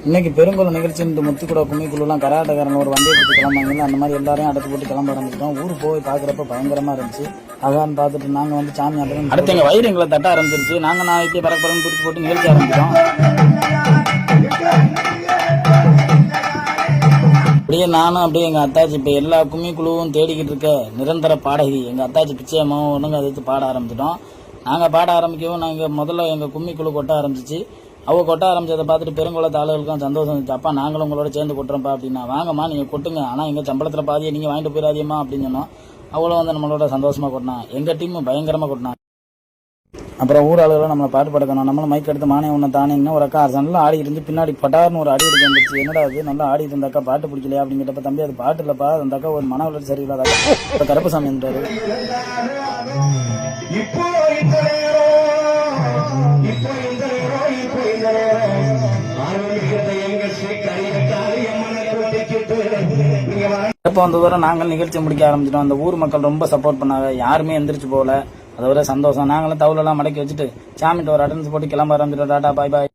இன்னைக்கு பெருங்குளம் நிகழ்ச்சி இந்த முத்துக்குட கும்மிக்குழுலாம் கராட்டக்காரன் ஒரு வண்டியை பிடிச்சி கிளம்பாங்க. அந்த மாதிரி எல்லாரையும் அடைச்சு போட்டு கிளம்ப ஆரம்பிச்சிட்டோம். ஊர் போய் பாக்குறப்ப பயங்கரமா இருந்துச்சு. அதான் பார்த்துட்டு நாங்க வந்து சாமி ஆட்டம் அடுத்து எங்க வயிறு எங்களை தட்ட ஆரம்பிச்சிருச்சு. நாங்க நாளைக்கு பரப்பரன்னு பிடிச்சி போட்டு நிகழ்ச்சி ஆரம்பிச்சிட்டோம். அப்படியே நானும் அப்படியே எங்க அத்தாச்சி இப்ப எல்லா கும்மிக்குழுவும் தேடிக்கிட்டு இருக்க நிரந்தர பாடகி எங்க அத்தாச்சி பிச்சையம்மாவும் ஒண்ணுங்க அதை பாட ஆரம்பிச்சிட்டோம். நாங்க பாட ஆரம்பிக்கவும் நாங்க முதல்ல எங்க கும்மிக்குழு கொட்ட ஆரம்பிச்சிச்சு. அவங்க கொட்ட ஆரம்பிச்சதை பார்த்துட்டு பெருங்குளத்து ஆளுகளுக்கும் சந்தோஷம் இருந்துச்சு. அப்பா நாங்களும் உங்களோட சேர்ந்து கொட்டுறோம்ப்பா அப்படின்னா, வாங்கம்மா நீங்க கொட்டுங்க, ஆனா எங்க சம்பளத்துல பாதியை நீங்க வாங்கிட்டு போயிடாதீமா அப்படின்னு சொன்னோம். அவளும் வந்து நம்மளோட சந்தோஷமா கொட்டினா. எங்க டீம் பயங்கரமா கொட்டினா. அப்புறம் ஊர் ஆளுகளும் நம்மளை பாட்டு படுக்கணும். நம்மளும் மைக் எடுத்து மானே ஒன்று தானே ஒரு அக்கா நல்லா ஆடிட்டு இருந்து பின்னாடி பட்டார்னு ஒரு அடி எடுக்க வந்துருச்சு. என்னடா அது நல்லா ஆடிட்டு இருந்த அக்கா பாட்டு பிடிக்கலையா அப்படிங்கிட்டப்ப, தம்பி அது பாட்டு இல்லப்பா, அந்த அக்கா ஒரு மன வளர்ச்சி சரியில்லாத அக்கா கருப்பசாமி இருந்தாரு. இப்போ அந்த தூரம் நாங்கள் நிகழ்ச்சி முடிக்க ஆரம்பிச்சிட்டோம். அந்த ஊர் மக்கள் ரொம்ப சப்போர்ட் பண்ணாங்க. யாருமே எந்திரிச்சு போகல. அதை விட சந்தோஷம். நாங்களும் தவுலெல்லாம் மடக்கி வச்சுட்டு சாமிட்டு ஒரு அட்டன்ஸ் போட்டு கிளம்ப ஆரம்பிச்சிட்டோம். டாடா பாய் பாய்.